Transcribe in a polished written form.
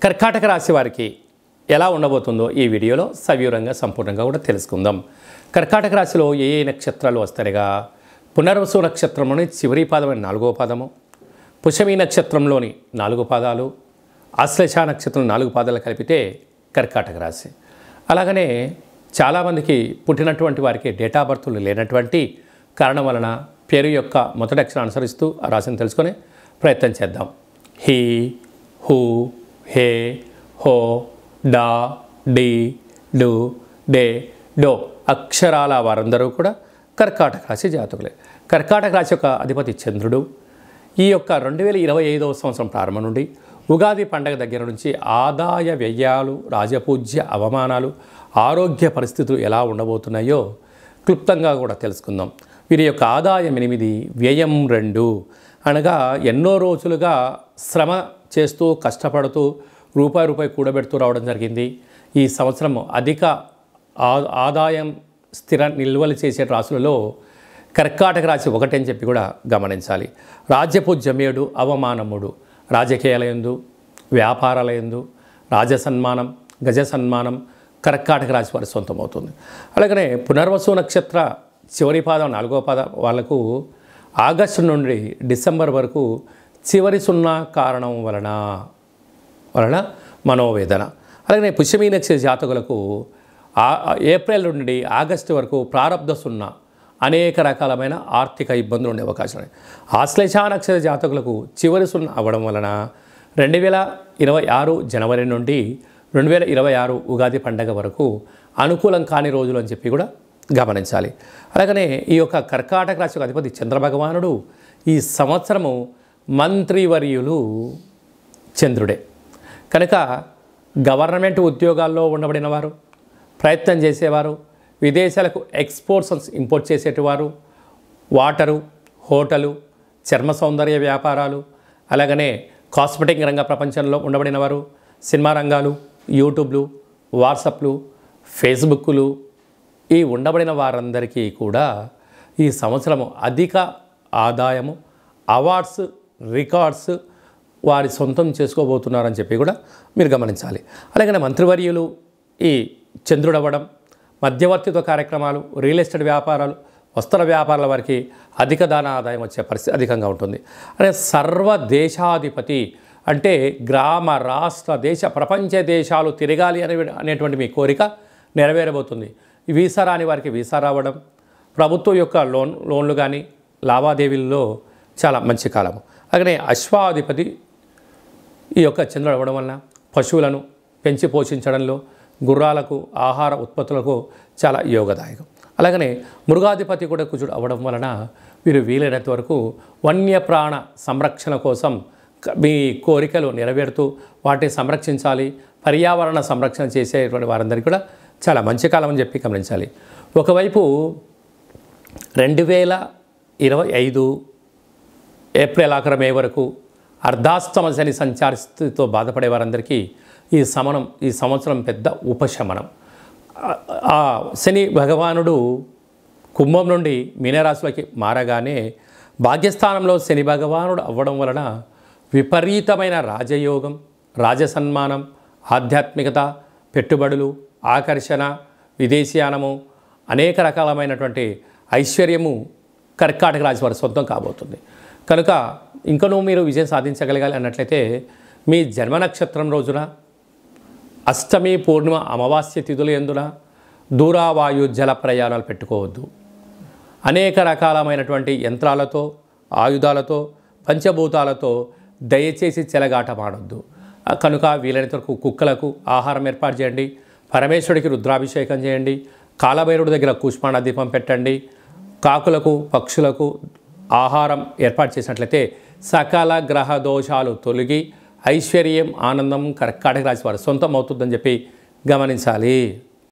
కర్కాటక రాశి వారికి ఎలా ఉండబోతుందో ఈ వీడియోలో సవివరంగా సంపూర్ణంగా కూడా తెలుసుకుందాం. కర్కాటక రాశిలో ఏ ఏ నక్షత్రాలు వస్తాయిగా, పునర్వసు నక్షత్రంలోని చివరి పాదమైన 4వ పాదము, పుష్యమి నక్షత్రంలోని 4 పాదాలు, ఆశ్లేష నక్షత్రం 4 పాదాలు కలిపితే కర్కాటక రాశి. అలాగనే చాలామందికి పుట్టినటువంటి వారికి డేటా బర్త్లు లేనటువంటి కారణం వలన పేరు యొక్క మొదటి అక్షరం అనుసరిస్తూ ఆ రాశిని తెలుసుకొని ప్రయత్నం చేద్దాం. హీ, హూ, హే, హో, డా, డి, డు, డే, డో అక్షరాల వారందరూ కూడా కర్కాటక రాశి జాతకులే. కర్కాటక రాశి యొక్క అధిపతి చంద్రుడు. ఈ యొక్క 2025వ సంవత్సరం ప్రారంభం నుండి ఉగాది పండగ దగ్గర నుంచి ఆదాయ వ్యయాలు, రాజపూజ్య అవమానాలు, ఆరోగ్య పరిస్థితులు ఎలా ఉండబోతున్నాయో క్లుప్తంగా కూడా తెలుసుకుందాం. వీరి యొక్క ఆదాయం 8, వ్యయం 2 అనగా ఎన్నో రోజులుగా శ్రమ చేస్తూ కష్టపడుతూ రూపాయి కూడబెడుతూ రావడం జరిగింది. ఈ సంవత్సరం అధిక ఆదాయం స్థిర నిల్వలు చేసే రాశులలో కర్కాటక రాశి ఒకటి అని చెప్పి కూడా గమనించాలి. రాజ్యపూజ్యం 7, అవమానం 3. రాజకీయాల యందు, వ్యాపారాల యందు రాజసన్మానం, గజ సన్మానం కర్కాటక రాశి వారి సొంతమవుతుంది. అలాగనే పునర్వసు నక్షత్ర చివరి పాదం 4వ పాదం వాళ్లకు ఆగస్టు నుండి డిసెంబర్ వరకు చివరి 0 కారణం వలన మనోవేదన. అలాగే పుష్యమి నక్షత్ర జాతకులకు ఏప్రిల్ నుండి ఆగస్టు వరకు ప్రారంధ 0, అనేక రకాలమైన ఆర్థిక ఇబ్బందులు ఉండే అవకాశం ఉన్నాయి. ఆశ్లేష నక్షత్ర జాతకులకు చివరి 0 అవ్వడం వలన 2026 జనవరి నుండి 2026 ఉగాది పండగ వరకు అనుకూలం కాని రోజులు అని చెప్పి కూడా గమనించాలి. అలాగనే ఈ యొక్క కర్కాటక రాశి అధిపతి చంద్రభగవానుడు ఈ సంవత్సరము మంత్రివర్యులు చంద్రుడే కనుక గవర్నమెంట్ ఉద్యోగాల్లో ఉండబడిన వారు, ప్రయత్నం చేసేవారు, విదేశాలకు ఎక్స్పోర్ట్స్ ఇంపోర్ట్ చేసేటివారు, వాటరు, హోటలు, చర్మ సౌందర్య వ్యాపారాలు, అలాగనే కాస్మెటిక్ రంగ ప్రపంచంలో ఉండబడిన వారు, సినిమా రంగాలు, యూట్యూబ్లు, వాట్సాప్లు, ఫేస్బుక్లు, ఈ ఉండబడిన వారందరికీ కూడా ఈ సంవత్సరము అధిక ఆదాయము, అవార్డ్స్, రికార్డ్స్ వారి సొంతం చేసుకోబోతున్నారని చెప్పి కూడా మీరు గమనించాలి. అలాగే మంత్రివర్యులు ఈ చంద్రుడు అవ్వడం, మధ్యవర్తిత్వ కార్యక్రమాలు, రియల్ ఎస్టేట్ వ్యాపారాలు, వస్త్ర వ్యాపారాల వారికి అధిక దాన ఆదాయం వచ్చే పరిస్థితి అధికంగా ఉంటుంది. అనే సర్వదేశాధిపతి అంటే గ్రామ, రాష్ట్ర, దేశ, ప్రపంచ దేశాలు తిరగాలి అనేటువంటి మీ కోరిక నెరవేరబోతుంది. వీసా రాని వారికి వీసా రావడం, ప్రభుత్వం యొక్క లోన్లు కానీ లావాదేవీల్లో చాలా మంచి కాలము. అలాగే అశ్వాధిపతి ఈ యొక్క చంద్రుడు అవ్వడం వలన పశువులను పెంచి పోషించడంలో, గుర్రాలకు ఆహార ఉత్పత్తులకు చాలా యోగదాయకం. అలాగనే మృగాధిపతి కూడా కుజుడు అవ్వడం వలన వీరు వీలైనంత వరకు వన్యప్రాణ సంరక్షణ కోసం మీ కోరికలు నెరవేరుతూ వాటిని సంరక్షించాలి, పర్యావరణ సంరక్షణ చేసేటువంటి వారందరికీ కూడా చాలా మంచి కాలం అని చెప్పి గమనించాలి. ఒకవైపు 2025 ఏప్రిల్ ఆఖరి మే వరకు అర్ధాష్టమ శని సంచార స్థితితో బాధపడే వారందరికీ ఈ సంవత్సరం పెద్ద ఉపశమనం. ఆ శని భగవానుడు కుంభం నుండి మీనరాశిలోకి మారగానే భాగ్యస్థానంలో శని భగవానుడు అవ్వడం వలన విపరీతమైన రాజయోగం, రాజసన్మానం, ఆధ్యాత్మికత, పెట్టుబడులు, ఆకర్షణ, విదేశీయానము, అనేక రకాలమైనటువంటి ఐశ్వర్యము కర్కాటక రాశి వారి సొంతం కాబోతుంది. కనుక ఇంకనూ మీరు విజయం సాధించగలగాలి అన్నట్లయితే మీ జన్మ నక్షత్రం రోజున అష్టమి, పూర్ణిమ, అమావాస్య తిథుల యందున దూరావాయు జల ప్రయాణాలు పెట్టుకోవద్దు. అనేక రకాలమైనటువంటి యంత్రాలతో, ఆయుధాలతో, పంచభూతాలతో దయచేసి చెలగాటమాడొద్దు. కనుక వీలైనంత వరకు కుక్కలకు ఆహారం ఏర్పాటు చేయండి, పరమేశ్వరుడికి రుద్రాభిషేకం చేయండి, కాలభైరుడి దగ్గర కూష్మాండ దీపం పెట్టండి, కాకులకు, పక్షులకు ఆహారం ఏర్పాటు చేసినట్లయితే సకల గ్రహ దోషాలు తొలగి ఐశ్వర్యం, ఆనందం కర్కాటక రాశి వారి సొంతం అవుతుందని చెప్పి గమనించాలి.